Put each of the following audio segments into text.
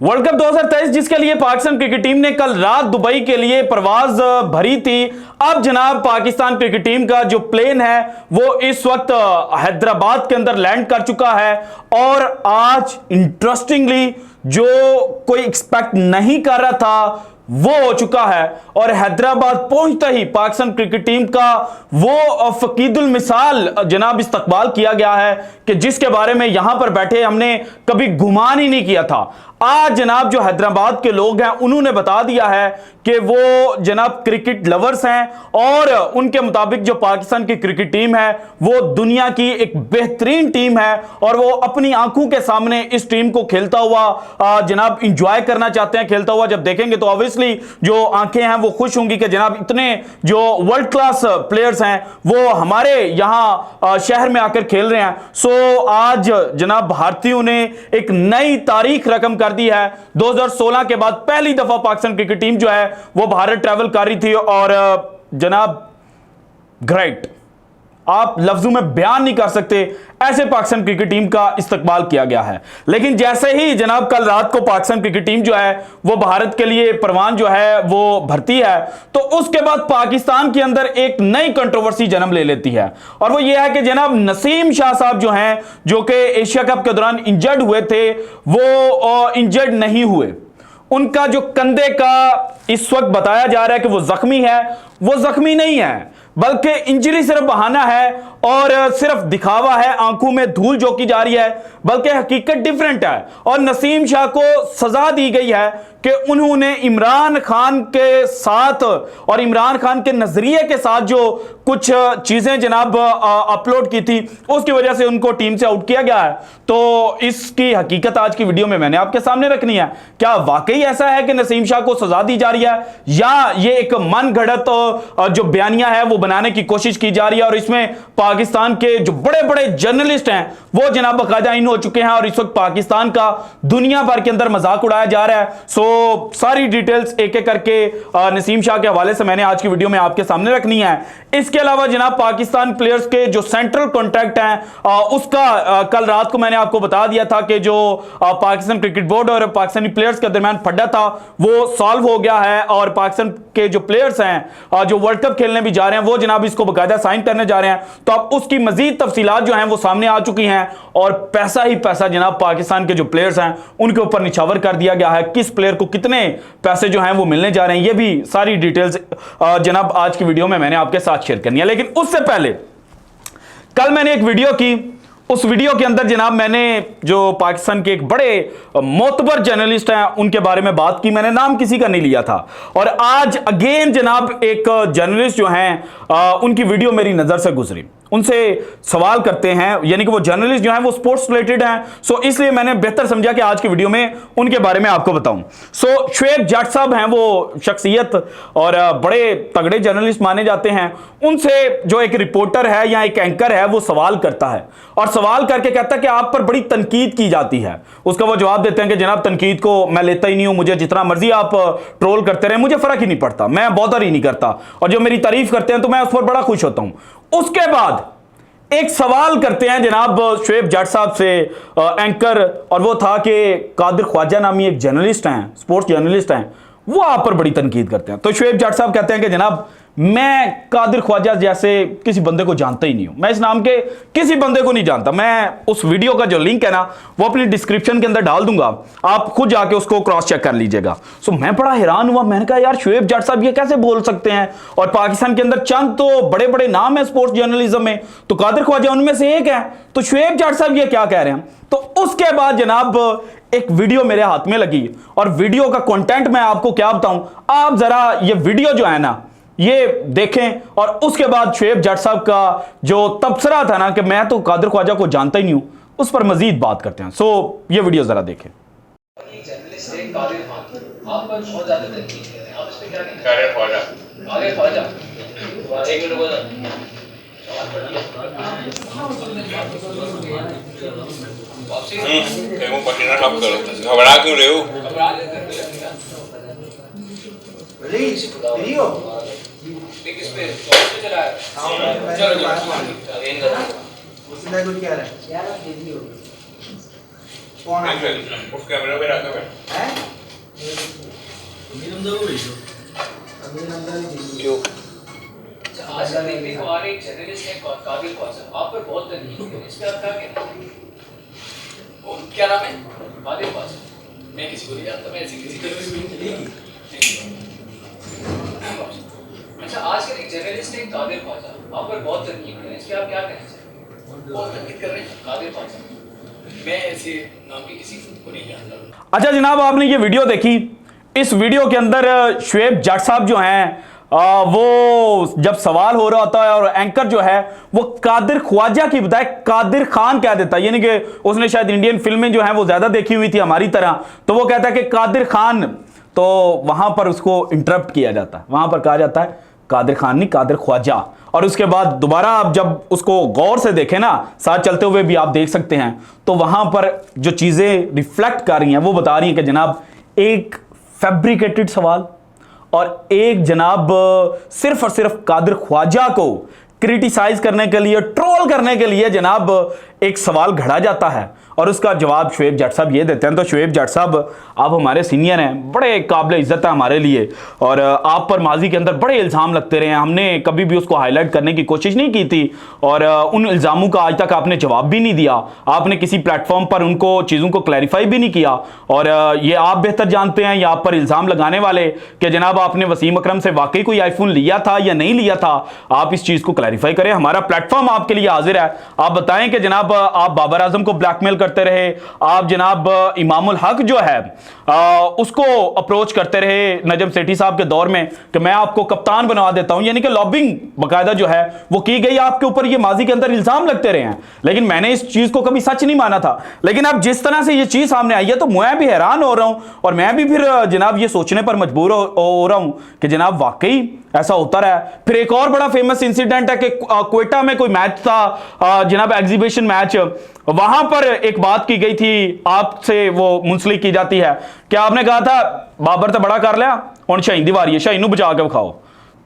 World cup 2023 जिसके लिए Pakistan cricket team ने कल रात दुबई के लिए प्रवास भरी थी। अब जनाब पाकिस्तान क्रिकेट टीम का जो प्लेन है वो इस वक्त हैदराबाद के अंदर लैंड कर चुका है और आज इंटरेस्टिंगली जो कोई एक्सपेक्ट नहीं कर रहा था वो हो चुका है और हैदराबाद पहुंचते ही पाकिस्तान क्रिकेट टीम का वो फकीदुल मिसाल जनाब इस्तकबाल किया गया है कि जिसके बारे में यहां पर बैठे हमने कभी गुमान ही नहीं किया था। आज जनाब जो हैदराबाद के लोग हैं उन्होंने बता दिया है कि वो जनाब क्रिकेट लवर्स हैं और उनके मुताबिक जो पाकिस्तान की क्रिकेट टीम है वो दुनिया की एक बेहतरीन टीम है और वो अपनी आंखों के सामने इस टीम को खेलता हुआ जनाब इंजॉय करना चाहते हैं। खेलता हुआ जब देखेंगे तो ऑब्वियसली जो आंखें हैं वो खुश होंगी कि जनाब इतने जो वर्ल्ड क्लास प्लेयर्स हैं वो हमारे यहां शहर में आकर खेल रहे हैं। सो आज जनाब भारतीयों ने एक नई तारीख रकम कर दी है। 2016 के बाद पहली दफा पाकिस्तान क्रिकेट टीम जो है वो भारत ट्रैवल कर रही थी और जनाब ग्रेट, आप लफ्जों में बयान नहीं कर सकते ऐसे पाकिस्तान क्रिकेट टीम का इस्तकबाल किया गया है। लेकिन जैसे ही जनाब कल रात को पाकिस्तान क्रिकेट टीम जो है वो भारत के लिए परवान जो है वो भरती है तो उसके बाद पाकिस्तान के अंदर एक नई कंट्रोवर्सी जन्म ले लेती है और वो ये है कि जनाब नसीम शाह साहब जो हैं जो कि एशिया कप के दौरान इंजर्ड हुए थे वो इंजर्ड नहीं हुए। उनका जो कंधे का इस वक्त बताया जा रहा है कि वो जख्मी है, वो जख्मी नहीं है बल्कि इंजरी सिर्फ बहाना है और सिर्फ दिखावा है, आंखों में धूल झोंकी जा रही है, बल्कि हकीकत डिफरेंट है। और नसीम शाह को सजा दी गई है कि उन्होंने इमरान खान के साथ और इमरान खान के नजरिए के साथ जो कुछ चीजें जनाब अपलोड की थी उसकी वजह से उनको टीम से आउट किया गया है। तो इसकी हकीकत आज की वीडियो में मैंने आपके सामने रखनी है। क्या वाकई ऐसा है कि नसीम शाह को सजा दी जा रही है या ये एक मन घड़त जो बयानिया है वो बनाने की कोशिश की जा रही है और इसमें पाकिस्तान के जो बड़े बड़े जर्नलिस्ट हैं वो जनाब बाकायदा इन हो चुके हैं और इस वक्त पाकिस्तान का दुनिया भर के अंदर मजाक उड़ाया जा रहा है। सो सारी डिटेल्स एक एक करके नसीम शाह के हवाले से मैंने आज की वीडियो में आपके सामने रखनी है। इसके अलावा जनाब पाकिस्तान प्लेयर्स के जो सेंट्रल कॉन्ट्रैक्ट हैं उसका कल रात को मैंने आपको बता दिया था कि जो पाकिस्तान क्रिकेट बोर्ड और पाकिस्तानी प्लेयर्स के दरमियान फड्डा था वो सॉल्व हो गया है और पाकिस्तान के जो प्लेयर्स हैं जो वर्ल्ड कप खेलने भी जा रहे हैं वो जनाब इसको बाकायदा साइन करने जा रहे हैं। तो अब उसकी मजीद तफसीलात जो हैं वो सामने आ चुकी हैं और पैसा ही पैसा जनाब पाकिस्तान के जो प्लेयर्स हैं उनके ऊपर निछावर कर दिया गया है। किस प्लेयर को कितने पैसे जो हैं वो मिलने जा रहे हैं ये भी सारी डिटेल्स जनाब आज की वीडियो में मैंने आपके साथ शेयर करनी है। लेकिन उससे पहले कल मैंने एक वीडियो की, उस वीडियो के अंदर जनाब मैंने जो पाकिस्तान के एक बड़े मोतबर जर्नलिस्ट हैं उनके बारे में बात की। मैंने नाम किसी का नहीं लिया था और आज अगेन जनाब एक जर्नलिस्ट जो हैं उनकी वीडियो मेरी नजर से गुजरी, उनसे सवाल करते हैं, यानी कि वो जर्नलिस्ट जो हैं वो स्पोर्ट्स रिलेटेड हैं। सो इसलिए मैंने बेहतर समझा कि आज की वीडियो में उनके बारे में आपको बताऊं। सो शुएब जट साहब हैं, वो शख्सियत और बड़े तगड़े जर्नलिस्ट माने जाते हैं। उनसे जो एक रिपोर्टर है या एक एंकर है वो सवाल करता है और सवाल करके कहता है कि आप पर बड़ी तनकीद की जाती है। उसका वो जवाब देते हैं कि जनाब तनकीद को मैं लेता ही नहीं हूं, मुझे जितना मर्जी आप ट्रोल करते रहे मुझे फर्क ही नहीं पड़ता, मैं बॉदर ही नहीं करता और जो मेरी तारीफ करते हैं तो मैं उस पर बड़ा खुश होता हूं। उसके बाद एक सवाल करते हैं जनाब शुएब जट साहब से एंकर, और वो था कि कादिर ख्वाजा नामी एक जर्नलिस्ट हैं, स्पोर्ट्स जर्नलिस्ट हैं, वो आप पर बड़ी तनकीद करते हैं। तो शुएब जट साहब कहते हैं कि जनाब मैं कादिर ख्वाजा जैसे किसी बंदे को जानता ही नहीं हूं, मैं इस नाम के किसी बंदे को नहीं जानता। मैं उस वीडियो का जो लिंक है ना वो अपनी डिस्क्रिप्शन के अंदर डाल दूंगा, आप खुद जाके उसको क्रॉस चेक कर लीजिएगा। सो मैं बड़ा हैरान हुआ, मैंने कहा यार शुएब जट साहब ये कैसे बोल सकते हैं और पाकिस्तान के अंदर चंद तो बड़े बड़े नाम है स्पोर्ट्स जर्नलिज्म में, तो कादिर ख्वाजा उनमें से एक है, तो शुएब जट साहब ये क्या कह रहे हैं। तो उसके बाद जनाब एक वीडियो मेरे हाथ में लगी और वीडियो का कंटेंट मैं आपको क्या बताऊं, आप जरा ये वीडियो जो है ना ये देखें और उसके बाद शुएब जट साहब का जो तबसरा था ना कि मैं तो कादिर ख्वाजा को जानता ही नहीं हूं, उस पर मजीद बात करते हैं। सो ये वीडियो जरा देखें। घबरा क्यों रहे हो? किस पे चला है? चलो उसने कुछ कह रहा है यार, वीडियो कौन है? उस कैमरे पे रखा है। क्यों? आज का दिन भी हमारे एक जर्नलिस्ट है काबिल ख्वाजा, आप पर बहुत तनकीद है, इस पे आप क्या कहना है? क्या नाम है? काबिल ख्वाजा। मैं किसी को नहीं जानता, मैं ऐसी किसी को नहीं। अच्छा, आज का एक जर्नलिस्ट है काबिल ख्वाजा, आप पर बहुत तनकीद है, इस पे आप क्या कहना चाहेंगे? बहुत तनकीद कर रहे हैं काबिल ख्वाजा। मैं ऐसे नाम की किसी को नहीं जानता। अच्छा जनाब, आपने ये वीडियो देखी। इस वीडियो के अंदर शुएब जट साहब जो हैं वो जब सवाल हो रहा होता है और एंकर जो है वो कादिर ख्वाजा की बजाय कादिर खान कह देता है, यानी कि उसने शायद इंडियन फिल्में जो हैं वो ज्यादा देखी हुई थी हमारी तरह, तो वो कहता है कि कादिर खान, तो वहां पर उसको इंटरप्ट किया जाता है, वहां पर कहा जाता है कादिर खान नहीं कादिर ख्वाजा। और उसके बाद दोबारा आप जब उसको गौर से देखें ना, साथ चलते हुए भी आप देख सकते हैं, तो वहां पर जो चीजें रिफ्लेक्ट कर रही हैं वो बता रही हैं कि जनाब एक फैब्रिकेटेड सवाल और एक जनाब सिर्फ और सिर्फ कादिर ख्वाजा को क्रिटिसाइज करने के लिए, ट्रोल करने के लिए जनाब एक सवाल घड़ा जाता है और उसका जवाब शुएब जट साहब ये देते हैं। तो शुएब जट साहब, आप हमारे सीनियर हैं, बड़े काबिल इज्जत है हमारे लिए, और आप पर माजी के अंदर बड़े इल्ज़ाम लगते रहे हैं, हमने कभी भी उसको हाईलाइट करने की कोशिश नहीं की थी और उन इल्ज़ामों का आज तक आपने जवाब भी नहीं दिया, आपने किसी प्लेटफॉर्म पर उनको चीज़ों को क्लैरिफाई भी नहीं किया। और ये आप बेहतर जानते हैं, या आप पर इल्ज़ाम लगाने वाले कि जनाब आपने वसीम अकरम से वाकई कोई आईफोन लिया था या नहीं लिया था, आप इस चीज़ को क्लैरिफाई करें। हमारा प्लेटफॉर्म आपके लिए हाजिर है, आप बताएं कि जनाब आप बाबर आजम को ब्लैकमेल करते रहे, आप जनाब इमामुल हक जो है उसको अप्रोच करते रहे नजम सेठी साहब के दौर में कि मैं आपको कप्तान बनवा देता हूं, यानी कि लॉबिंग बकायदा जो है वो की गई, आपके ऊपर ये माजी के अंदर इल्जाम लगते रहे हैं, लेकिन मैंने इस चीज को कभी सच नहीं माना था। लेकिन अब जिस तरह से ये चीज सामने आई है तो मैं भी हैरान हो रहा हूं और मैं भी फिर जनाब ये सोचने पर मजबूर हो रहा हूं कि जनाब वाकई ऐसा होता रहा है। फिर एक और बड़ा फेमस इंसिडेंट है कि क्वेटा में कोई मैच था जनाब, एग्जीबिशन मैच, वहां पर एक बात की गई थी, आपसे वो मुंसलिक की जाती है कि आपने कहा था बाबर तो बड़ा कर लिया और शाहीन दीवारी है, शाहीन बचा के खाओ।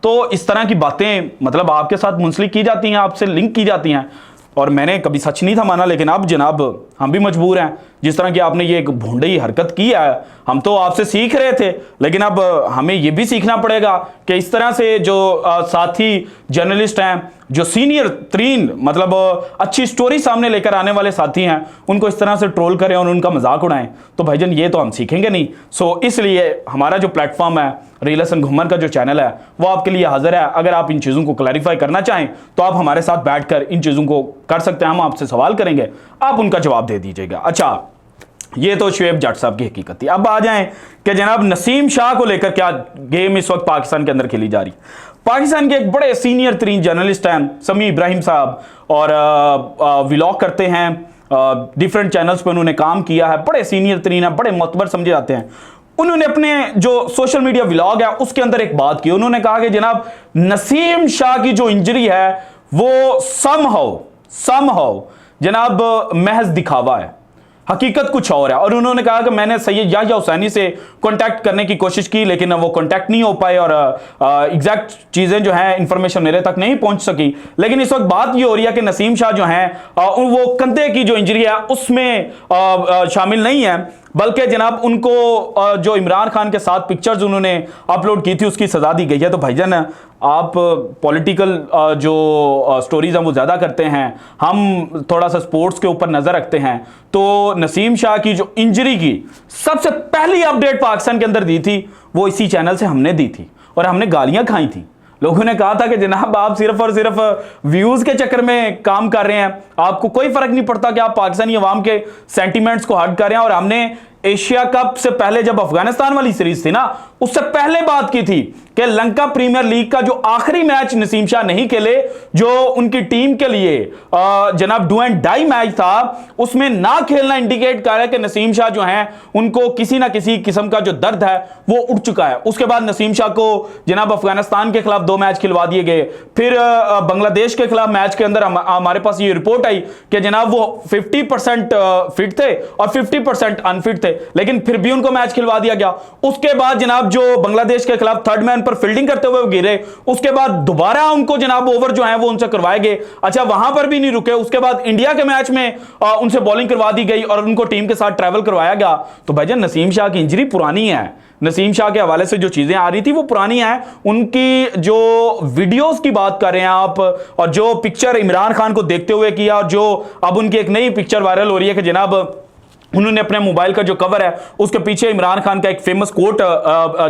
तो इस तरह की बातें मतलब आपके साथ मुंसलिक की जाती हैं, आपसे लिंक की जाती हैं, और मैंने कभी सच नहीं था माना, लेकिन अब जनाब हम भी मजबूर हैं। जिस तरह की आपने ये एक भोंडई हरकत की है, हम तो आपसे सीख रहे थे, लेकिन अब हमें ये भी सीखना पड़ेगा कि इस तरह से जो साथी जर्नलिस्ट हैं, जो सीनियर तरीन मतलब अच्छी स्टोरी सामने लेकर आने वाले साथी हैं, उनको इस तरह से ट्रोल करें और उनका मजाक उड़ाएं, तो भाईजान ये तो हम सीखेंगे नहीं। सो इसलिए हमारा जो प्लेटफॉर्म है, रियल हसन घुमर का जो चैनल है, वो आपके लिए हाजिर है। अगर आप इन चीज़ों को क्लैरिफाई करना चाहें तो आप हमारे साथ बैठकर इन चीज़ों को कर सकते हैं, हम आपसे सवाल करेंगे, आप उनका जवाब दे दीजिएगा। अच्छा, ये तो शुएब जट साहब की हकीकत थी। अब आ जाएं कि जनाब नसीम शाह को लेकर क्या गेम इस वक्त पाकिस्तान के अंदर खेली जा रही। पाकिस्तान के एक बड़े सीनियर तरीन जर्नलिस्ट हैं समी इब्राहिम साहब, और व्लॉग करते हैं, डिफरेंट चैनल्स पे उन्होंने काम किया है, बड़े सीनियर तरीन है, बड़े मोतबर समझे जाते हैं। उन्होंने अपने जो सोशल मीडिया व्लॉग है उसके अंदर एक बात की, उन्होंने कहा कि जनाब नसीम शाह की जो इंजरी है वो समहाउ जनाब महज दिखावा है, हकीकत कुछ और है। और उन्होंने कहा कि मैंने सैयद याह्या हुसैनी से कांटेक्ट करने की कोशिश की, लेकिन वो कांटेक्ट नहीं हो पाए और एग्जैक्ट चीज़ें जो हैं इंफॉर्मेशन मेरे तक नहीं पहुंच सकी। लेकिन इस वक्त बात ये हो रही है कि नसीम शाह जो हैं वो कंधे की जो इंजरी है उसमें शामिल नहीं है, बल्कि जनाब उनको जो इमरान खान के साथ पिक्चर्स उन्होंने अपलोड की थी उसकी सजा दी गई है। तो भाईजान आप पॉलिटिकल जो स्टोरीज हैं वो ज़्यादा करते हैं, हम थोड़ा सा स्पोर्ट्स के ऊपर नज़र रखते हैं। तो नसीम शाह की जो इंजरी की सबसे पहली अपडेट पाकिस्तान के अंदर दी थी वो इसी चैनल से हमने दी थी, और हमने गालियां खाई थी। लोगों ने कहा था कि जनाब आप सिर्फ और सिर्फ व्यूज़ के चक्कर में काम कर रहे हैं, आपको कोई फ़र्क नहीं पड़ता कि आप पाकिस्तानी अवाम के सेंटिमेंट्स को हर्ट कर रहे हैं। और हमने एशिया कप से पहले जब अफगानिस्तान वाली सीरीज थी ना, उससे पहले बात की थी कि लंका प्रीमियर लीग का जो आखिरी मैच नसीम शाह नहीं खेले, जो उनकी टीम के लिए जनाब डू एंड डाई मैच था, उसमें ना खेलना इंडिकेट कर रहा है कि नसीम शाह जो हैं उनको किसी ना किसी किस्म का जो दर्द है वो उठ चुका है। उसके बाद नसीम शाह को जनाब अफगानिस्तान के खिलाफ 2 मैच खिलवा दिए गए, फिर बांग्लादेश के खिलाफ मैच के अंदर हमारे पास ये रिपोर्ट आई कि जनाब वो 50% फिट थे और 50% अनफिट थे, लेकिन फिर भी उनको मैच खिलवा दिया गया। उसके बाद जनाब जो बांग्लादेश के खिलाफ थर्ड मैन पर फील्डिंग करते हुए गिरे, उसके बाद दोबारा उनको जनाब ओवर जो है वो उनसे करवाए गए। अच्छा, वहां पर भी नहीं रुके, उसके बाद इंडिया के मैच में उनसे बॉलिंग करवा दी गई और उनको टीम के साथ ट्रैवल करवाया गया। तो भाईजान नसीम शाह की इंजरी पुरानी है, नसीम शाह के हवाले से जो चीजें आ रही थी वो पुरानी हैं, उनकी जो वीडियोस की बात कर रहे हैं आप, और जो पिक्चर इमरान खान को देखते हुए किया, और जो अब उनकी एक नई पिक्चर वायरल हो रही है कि जनाब उन्होंने अपने मोबाइल का जो कवर है उसके पीछे इमरान खान का एक फेमस कोट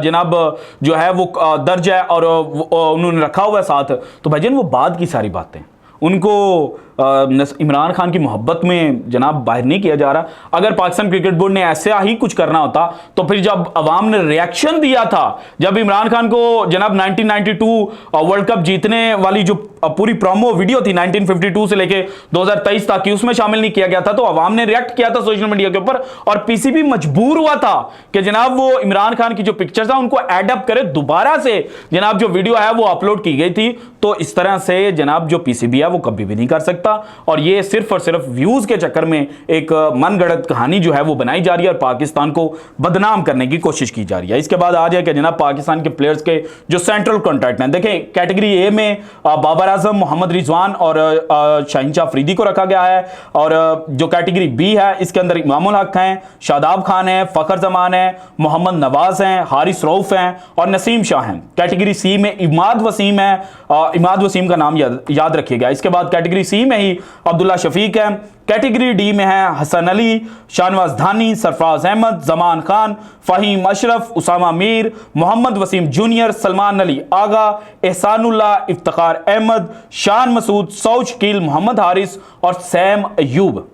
जनाब जो है वो दर्ज है और उन्होंने रखा हुआ है साथ। तो भाईजान वो बाद की सारी बातें, उनको इमरान खान की मोहब्बत में जनाब बाहर नहीं किया जा रहा। अगर पाकिस्तान क्रिकेट बोर्ड ने ऐसा ही कुछ करना होता तो फिर जब अवाम ने रिएक्शन दिया था, जब इमरान खान को जनाब 1992 वर्ल्ड कप जीतने वाली जो पूरी प्रोमो वीडियो थी 1952 से लेके 2023 तक की, उसमें शामिल नहीं किया गया था, तो अवाम ने रिएक्ट किया था सोशल मीडिया के ऊपर, और पीसीबी मजबूर हुआ था कि जनाब वो इमरान खान की जो पिक्चर्स है उनको एड अप करे, दोबारा से जनाब जो वीडियो है वो अपलोड की गई थी। तो इस तरह से जनाब जो पीसीबी है वो कभी भी नहीं कर सकता, और ये सिर्फ और सिर्फ व्यूज के चक्कर में एक मनगढ़ंत कहानी जो है वो बनाई जा रही है और पाकिस्तान को बदनाम करने की कोशिश की जा रही है। इसके बाद आ जाए कि जनाब पाकिस्तान के प्लेयर्स के जो सेंट्रल कॉन्ट्रैक्ट हैं, देखें कैटेगरी ए में बाबर आजम, मोहम्मद रिजवान और शाहिन अफरीदी को रखा गया है, और जो कैटेगरी बी है इसके अंदर इमामुल हक हैं, शादाब खान है, फखर जमान है, मोहम्मद नवाज हैं, हारिस रऊफ हैं और नसीम शाह हैं। कैटेगरी सी में इमाद वसीम है, इमाद वसीम का नाम याद रखिएगा। इसके बाद कैटेगरी सी में ही अब्दुल्ला शफीक है। कैटेगरी डी में है हसन अली, शाहनवाज धानी, सरफराज अहमद, जमान खान, फहीम अशरफ, उसामा मीर, मोहम्मद वसीम जूनियर, सलमान अली आगा, एहसानुल्लाह, इफ्तिखार अहमद, शान मसूद, सऊद शकील, मोहम्मद हारिस और सैम अयूब।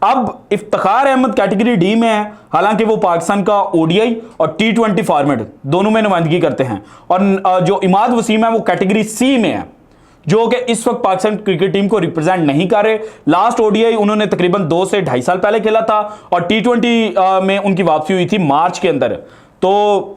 अब इफ्तिखार अहमद कैटेगरी डी में है, हालांकि वो पाकिस्तान का ओडीआई और टी20 फॉर्मेट दोनों में नुमाइंदगी करते हैं, और जो इमाद वसीम है वो कैटेगरी सी में है, जो कि इस वक्त पाकिस्तान क्रिकेट टीम को रिप्रेजेंट नहीं कर रहे। लास्ट ओडीआई उन्होंने तकरीबन 2 से 2.5 साल पहले खेला था, और टी20 में उनकी वापसी हुई थी मार्च के अंदर। तो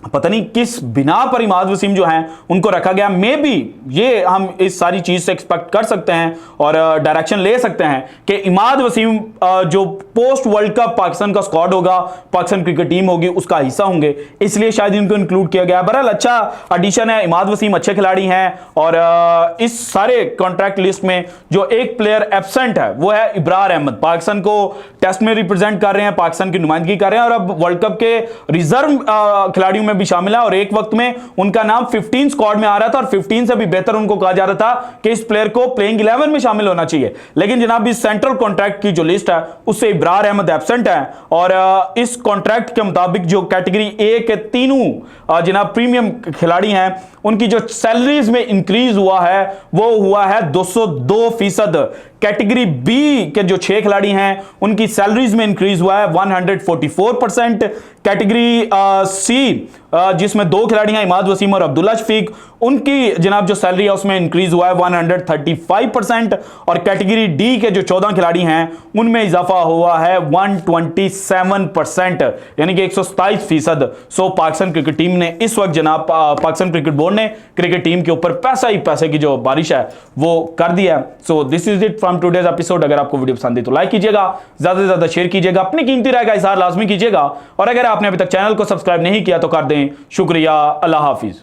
पता नहीं किस बिना पर इमाद वसीम जो हैं उनको रखा गया। मे बी ये हम इस सारी चीज से एक्सपेक्ट कर सकते हैं और डायरेक्शन ले सकते हैं कि इमाद वसीम जो पोस्ट वर्ल्ड कप पाकिस्तान का स्क्वाड होगा, पाकिस्तान क्रिकेट टीम होगी, उसका हिस्सा होंगे, इसलिए शायद इनको इंक्लूड किया गया। बहरहाल अच्छा एडिशन है, इमाद वसीम अच्छे खिलाड़ी हैं, और इस सारे कॉन्ट्रैक्ट लिस्ट में जो एक प्लेयर एब्सेंट है वो है इब्रार अहमद। पाकिस्तान को टेस्ट में रिप्रेजेंट कर रहे हैं, पाकिस्तान की नुमाइंदगी कर रहे हैं, और अब वर्ल्ड कप के रिजर्व खिलाड़ियों में भी शामिल है, और एक वक्त में उनका नाम 15 स्क्वाड में आ रहा था, और 15 से भी बेहतर उनको कहा जा रहा था कि इस प्लेयर को प्लेइंग 11 में शामिल होना चाहिए। लेकिन जनाब इस सेंट्रल कॉन्ट्रैक्ट की जो लिस्ट है उससे इब्रार अहमद एब्सेंट है, और इस कॉन्ट्रैक्ट के मुताबिक जो कैटेगरी ए के तीनों जनाब प्रीमियम खिलाड़ी हैं उनकी जो सैलरीज में इंक्रीज हुआ है वो हुआ है 202%। कैटेगरी बी के जो 6 खिलाड़ी हैं उनकी सैलरीज में इंक्रीज हुआ है 144%। कैटेगरी सी जिसमें 2 खिलाड़ी हैं इमाद वसीम और अब्दुल्ला शफीक, उनकी जनाब जो सैलरी है उसमें इंक्रीज हुआ है 135%, और कैटेगरी डी के जो 14 खिलाड़ी हैं उनमें इजाफा हुआ है 127%, यानी कि 127%। सो पाकिस्तान क्रिकेट टीम ने इस वक्त जनाब पाकिस्तान क्रिकेट बोर्ड ने क्रिकेट टीम के ऊपर पैसा ही पैसे की जो बारिश है वो कर दिया है। So this is it from today's episode. अगर आपको वीडियो पसंद है तो लाइक कीजिएगा, ज्यादा से ज्यादा शेयर कीजिएगा, अपनी कीमती राय का इजहार लाजमी कीजिएगा, और अगर आपने अभी तक चैनल को सब्सक्राइब नहीं किया तो कर दें। शुक्रिया, अल्लाह हाफिज।